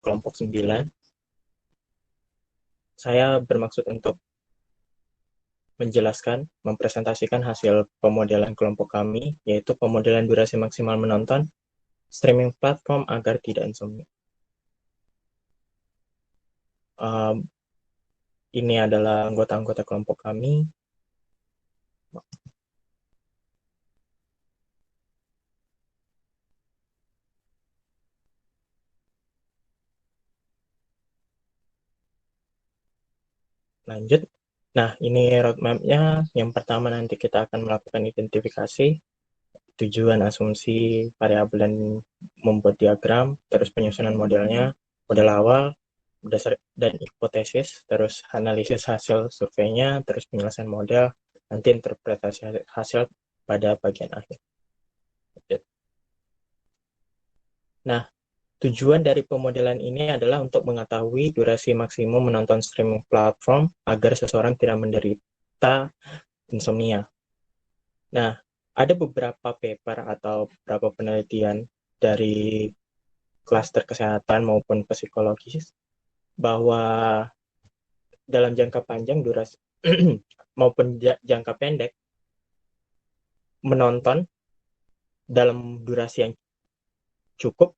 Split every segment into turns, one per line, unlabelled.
kelompok 9. Saya bermaksud untuk menjelaskan, mempresentasikan hasil pemodelan kelompok kami, yaitu pemodelan durasi maksimal menonton streaming platform agar tidak insomnia. Ini adalah anggota-anggota kelompok kami. Lanjut. Nah, ini roadmap-nya. Yang pertama nanti kita akan melakukan identifikasi, tujuan, asumsi, variabel, dan membuat diagram, terus penyusunan modelnya, model awal, dasar dan hipotesis, terus analisis hasil surveinya, terus penyelesaian model, nanti interpretasi hasil pada bagian akhir. Nah, tujuan dari pemodelan ini adalah untuk mengetahui durasi maksimum menonton streaming platform agar seseorang tidak menderita insomnia. Nah, ada beberapa paper atau beberapa penelitian dari klaster kesehatan maupun psikologis bahwa dalam jangka panjang durasi maupun jangka pendek menonton dalam durasi yang cukup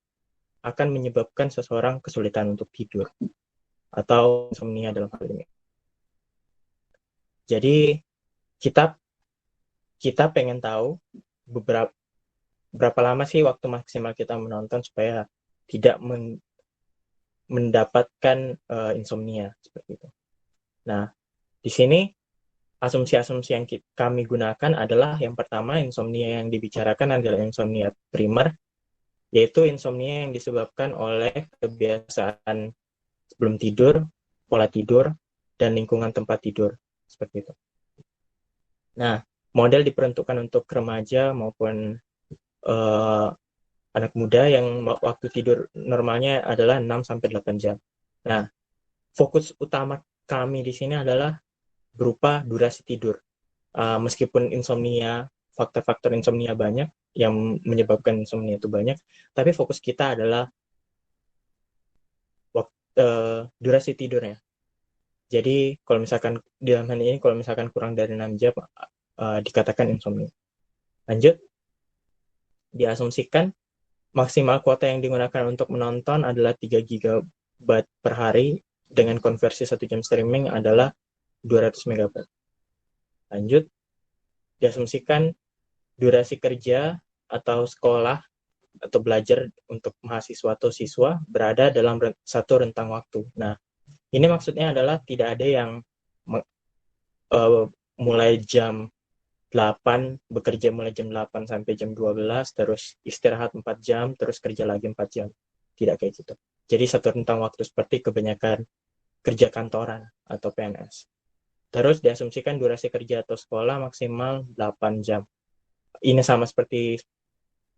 akan menyebabkan seseorang kesulitan untuk tidur atau insomnia dalam hal ini. Jadi kita pengen tahu berapa lama sih waktu maksimal kita menonton supaya tidak mendapatkan insomnia seperti itu. Nah, di sini asumsi-asumsi yang kami gunakan adalah yang pertama, insomnia yang dibicarakan adalah insomnia primer, yaitu insomnia yang disebabkan oleh kebiasaan sebelum tidur, pola tidur, dan lingkungan tempat tidur seperti itu. Nah, model diperuntukkan untuk remaja maupun anak muda yang waktu tidur normalnya adalah 6-8 jam. Nah, fokus utama kami di sini adalah berupa durasi tidur. Meskipun insomnia, faktor-faktor insomnia banyak yang menyebabkan insomnia itu banyak, tapi fokus kita adalah durasi tidurnya. Jadi kalau misalkan di dalam hal ini, kalau misalkan kurang dari 6 jam, dikatakan insomnia. Lanjut, diasumsikan maksimal kuota yang digunakan untuk menonton adalah 3 GB per hari dengan konversi 1 jam streaming adalah 200 MB. Lanjut, diasumsikan durasi kerja atau sekolah atau belajar untuk mahasiswa atau siswa berada dalam satu rentang waktu. Nah, ini maksudnya adalah tidak ada yang mulai jam 8, bekerja mulai jam 8 sampai jam 12, terus istirahat 4 jam, terus kerja lagi 4 jam. Tidak kayak gitu. Jadi satu rentang waktu seperti kebanyakan kerja kantoran atau PNS. Terus diasumsikan durasi kerja atau sekolah maksimal 8 jam. Ini sama seperti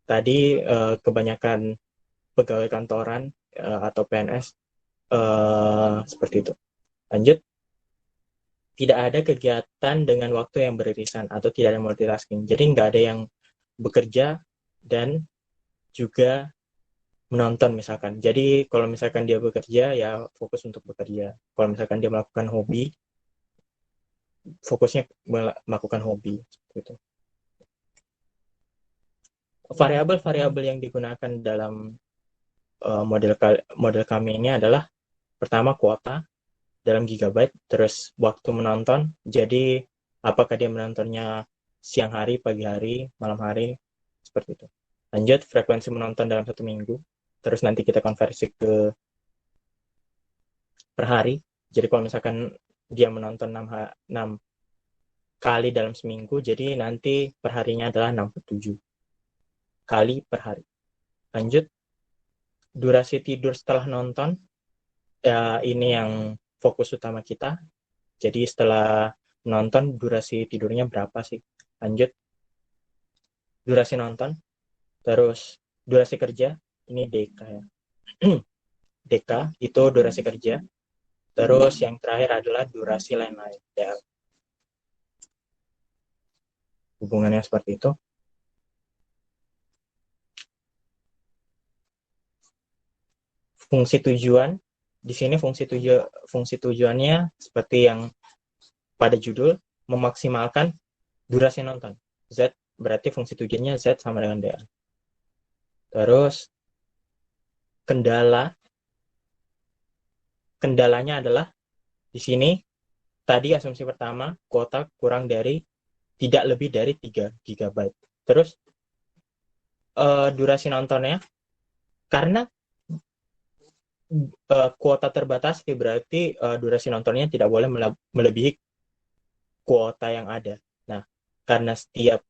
tadi, kebanyakan pegawai kantoran atau PNS seperti itu. Lanjut, tidak ada kegiatan dengan waktu yang beririsan atau tidak ada multitasking. Jadi nggak ada yang bekerja dan juga menonton misalkan. Jadi kalau misalkan dia bekerja, ya fokus untuk bekerja. Kalau misalkan dia melakukan hobi, fokusnya melakukan hobi. Gitu. Variabel-variabel yang digunakan dalam model kami ini adalah pertama kuota dalam gigabyte, terus waktu menonton, jadi apakah dia menontonnya siang hari, pagi hari, malam hari, seperti itu. Lanjut, frekuensi menonton dalam 1 minggu, terus nanti kita konversi ke per hari. Jadi kalau misalkan dia menonton 6 kali dalam seminggu, jadi nanti perharinya adalah 67 kali per hari. Lanjut, durasi tidur setelah nonton, ya ini yang fokus utama kita. Jadi setelah nonton, durasi tidurnya berapa sih? Lanjut, durasi nonton, terus durasi kerja, ini DK ya. DK itu durasi kerja, terus yang terakhir adalah durasi lain-lain. Ya, hubungannya seperti itu. fungsi tujuan. Di sini fungsi tujuannya seperti yang pada judul, memaksimalkan durasi nonton. Z berarti fungsi tujuannya Z sama dengan DA. Terus kendalanya adalah di sini tadi asumsi pertama, kuota kurang dari tidak lebih dari 3 GB. Terus durasi nontonnya, karena kuota terbatas, berarti durasi nontonnya tidak boleh melebihi kuota yang ada. Nah, karena setiap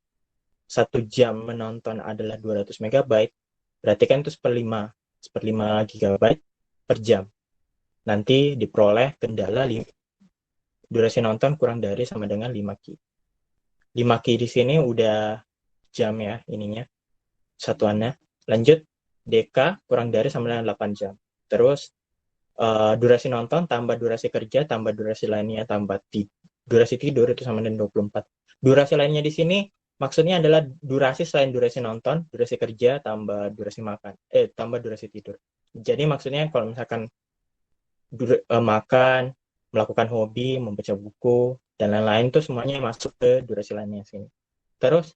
1 jam menonton adalah 200 MB, berarti kan itu seperlima GB per jam. Nanti diperoleh kendala durasi nonton kurang dari sama dengan 5 K. 5 K di sini udah jam ya ininya, satuannya. Lanjut, DK kurang dari sama dengan 8 jam. Terus durasi nonton tambah durasi kerja tambah durasi lainnya tambah durasi tidur itu sama dengan 24. Durasi lainnya di sini maksudnya adalah durasi selain durasi nonton, durasi kerja tambah durasi makan, tambah durasi tidur. Jadi maksudnya kalau misalkan makan, melakukan hobi, membaca buku, dan lain-lain itu semuanya masuk ke durasi lainnya sini. Terus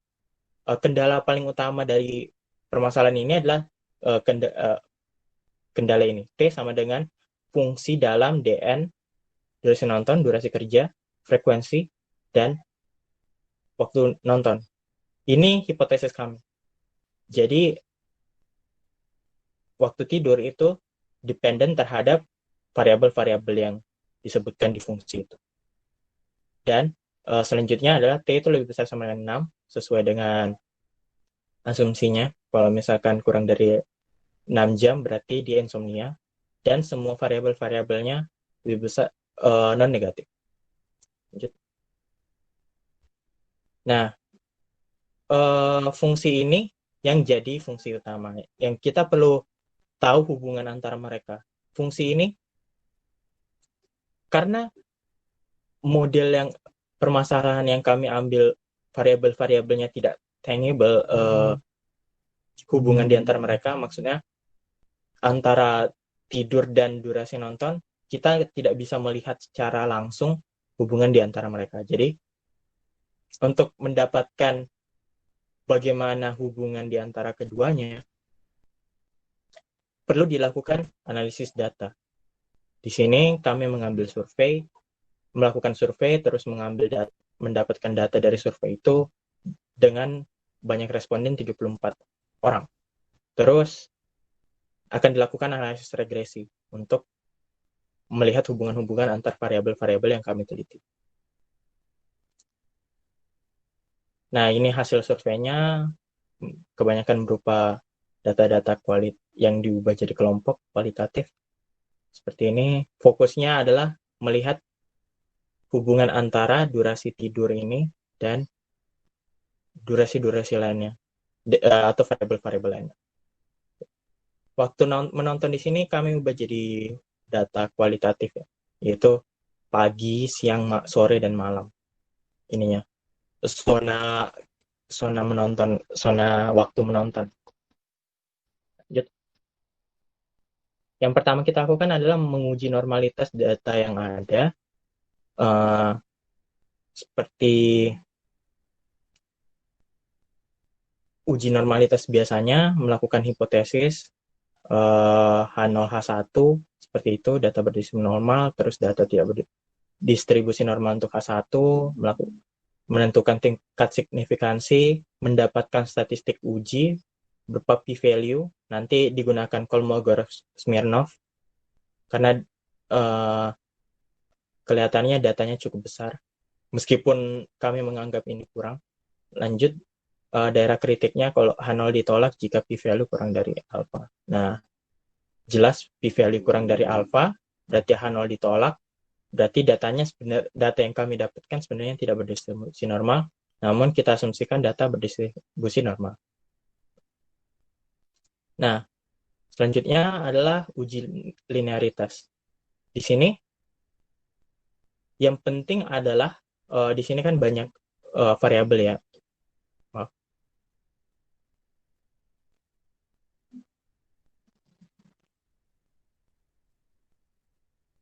kendala paling utama dari permasalahan ini adalah kendala ini. T sama dengan fungsi dalam DN, durasi nonton, durasi kerja, frekuensi, dan waktu nonton. Ini hipotesis kami. Jadi waktu tidur itu dependen terhadap variabel-variabel yang disebutkan di fungsi itu. Dan selanjutnya adalah T itu lebih besar sama dengan 6, sesuai dengan asumsinya. Kalau misalkan kurang dari 6 jam berarti dia insomnia. Dan semua variabel-variabelnya lebih besar non-negatif. Nah, fungsi ini yang jadi fungsi utama. Yang kita perlu tahu hubungan antara mereka. Fungsi ini, karena model yang permasalahan yang kami ambil variabel-variabelnya tidak tangible, hubungan di antara mereka, maksudnya antara tidur dan durasi nonton, kita tidak bisa melihat secara langsung hubungan di antara mereka. Jadi, untuk mendapatkan bagaimana hubungan di antara keduanya, perlu dilakukan analisis data. Di sini kami mengambil survei, melakukan survei, terus mendapatkan data dari survei itu dengan banyak responden 34 orang. Terus akan dilakukan analisis regresi untuk melihat hubungan-hubungan antar variabel-variabel yang kami teliti. Nah, ini hasil surveinya, kebanyakan berupa data-data yang diubah jadi kelompok kualitatif. Seperti ini, fokusnya adalah melihat hubungan antara durasi tidur ini dan durasi-durasi lainnya, atau variabel-variabel lainnya. Waktu menonton di sini kami ubah jadi data kualitatif ya, yaitu pagi, siang, sore, dan malam. Ininya zona menonton, zona waktu menonton. Yang pertama kita lakukan adalah menguji normalitas data yang ada, seperti uji normalitas biasanya melakukan hipotesis H0 H1 seperti itu, data berdistribusi normal, terus data tidak berdistribusi normal untuk H1, menentukan tingkat signifikansi, mendapatkan statistik uji berupa p-value, nanti digunakan Kolmogorov-Smirnov karena kelihatannya datanya cukup besar, meskipun kami menganggap ini kurang. Lanjut, daerah kritiknya kalau H0 ditolak jika p-value kurang dari alpha. Nah, jelas p-value kurang dari alpha, berarti H0 ditolak, berarti data yang kami dapatkan sebenarnya tidak berdistribusi normal, namun kita asumsikan data berdistribusi normal. Nah, selanjutnya adalah uji linearitas. Di sini, yang penting adalah, di sini kan banyak variabel ya.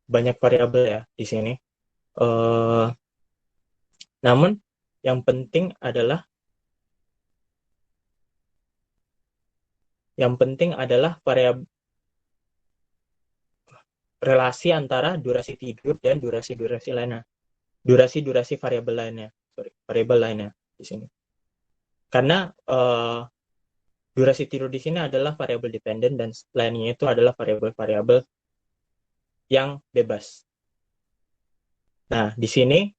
banyak variabel ya di sini. Namun yang penting adalah variabel relasi antara durasi tidur dan durasi-durasi lainnya. Durasi variabel lainnya di sini. Karena durasi tidur di sini adalah variabel dependen dan lainnya itu adalah variabel-variabel yang bebas. Nah, di sini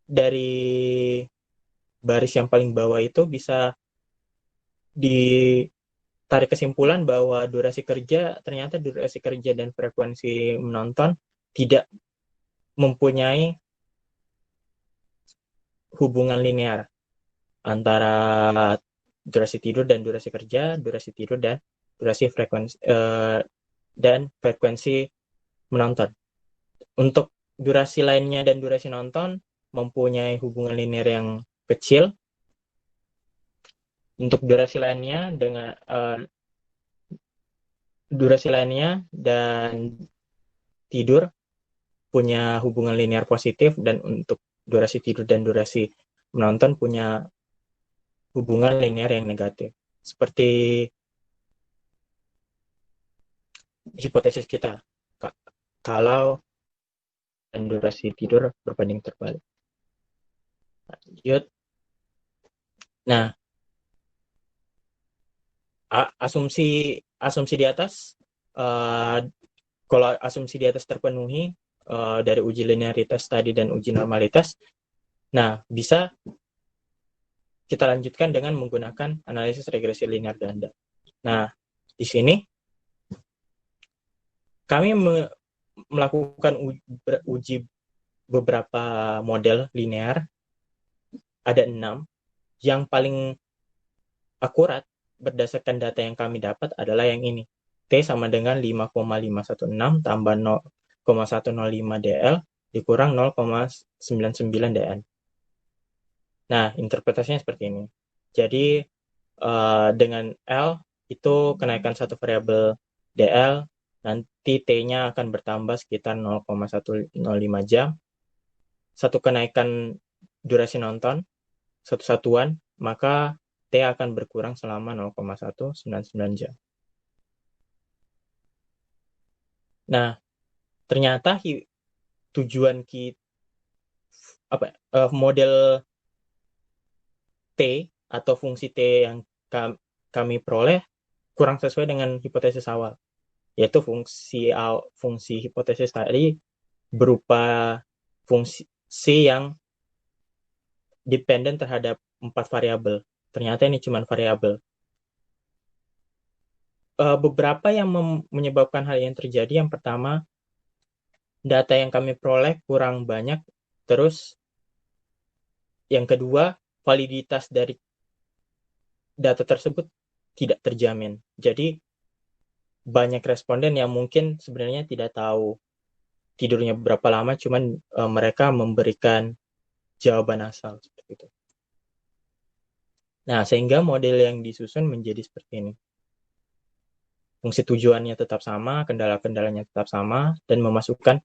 dari baris yang paling bawah itu bisa ditarik kesimpulan bahwa ternyata durasi kerja dan frekuensi menonton tidak mempunyai hubungan linear antara durasi tidur dan durasi kerja, durasi tidur dan frekuensi menonton. Untuk durasi lainnya dan durasi nonton mempunyai hubungan linear yang kecil. Untuk durasi lainnya dan tidur punya hubungan linear positif, dan untuk durasi tidur dan durasi menonton punya hubungan linear yang negatif. Seperti hipotesis kita, kalau dan durasi tidur berbanding terbalik. Lanjut. Nah, asumsi di atas, kalau asumsi di atas terpenuhi dari uji linearitas tadi dan uji normalitas, nah bisa kita lanjutkan dengan menggunakan analisis regresi linear ganda. Nah, di sini kami melakukan uji beberapa model linear, ada 6. Yang paling akurat berdasarkan data yang kami dapat adalah yang ini. T sama dengan 5,516 tambah 0,105 dl dikurang 0,99 dn. Nah, interpretasinya seperti ini. Jadi, dengan L itu kenaikan satu variabel dl, nanti T-nya akan bertambah sekitar 0,105 jam. Satu kenaikan durasi nonton, satu satuan, maka T akan berkurang selama 0,199 jam. Nah, ternyata tujuan model T atau fungsi T yang kami peroleh kurang sesuai dengan hipotesis awal, yaitu fungsi hipotesis tadi berupa fungsi yang dependen terhadap 4 variabel. Ternyata ini cuma variabel. Beberapa yang menyebabkan hal yang terjadi, yang pertama, data yang kami peroleh kurang banyak. Terus yang kedua, validitas dari data tersebut tidak terjamin. Jadi banyak responden yang mungkin sebenarnya tidak tahu tidurnya berapa lama, cuman mereka memberikan jawaban asal seperti itu. Nah, sehingga model yang disusun menjadi seperti ini. Fungsi tujuannya tetap sama, kendala-kendalanya tetap sama, dan memasukkan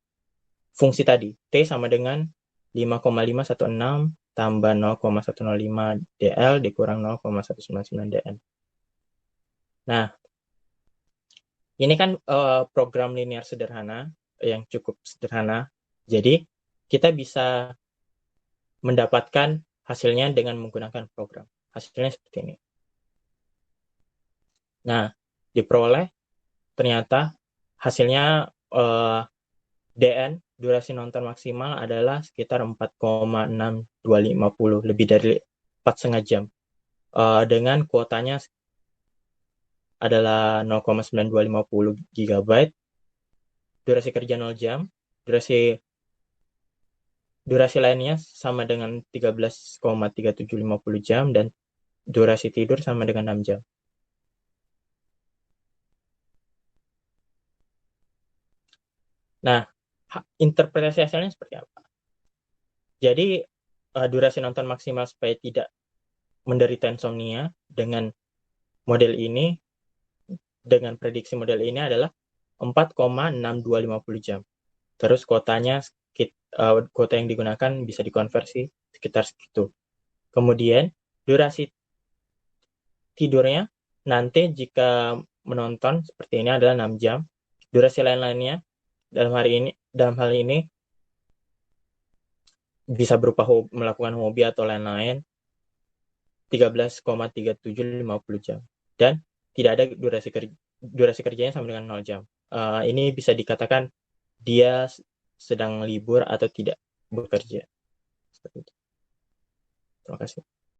fungsi tadi. T sama dengan 5,516 tambah 0,105 dl dikurang 0,199 dn. Nah, ini kan program linear sederhana, yang cukup sederhana. Jadi, kita bisa mendapatkan hasilnya dengan menggunakan program. Hasilnya seperti ini. Nah, diperoleh ternyata hasilnya DN, durasi nonton maksimal adalah sekitar 4,6250, lebih dari 4,5 jam. Dengan kuotanya adalah 0,9250 GB, durasi kerja 0 jam, durasi lainnya sama dengan 13,3750 jam, dan durasi tidur sama dengan 6 jam. Nah, interpretasi hasilnya seperti apa? Jadi, durasi nonton maksimal supaya tidak menderita insomnia dengan prediksi model ini adalah 4,6250 jam. Terus kuotanya kuota yang digunakan bisa dikonversi sekitar segitu. Kemudian durasi tidurnya nanti jika menonton seperti ini adalah 6 jam. Durasi lain-lainnya dalam hal ini bisa berupa melakukan hobi atau lain-lain 13,3750 jam. Dan tidak ada durasi kerjanya sama dengan 0 jam. Ini bisa dikatakan dia sedang libur atau tidak bekerja. Seperti itu. Terima kasih.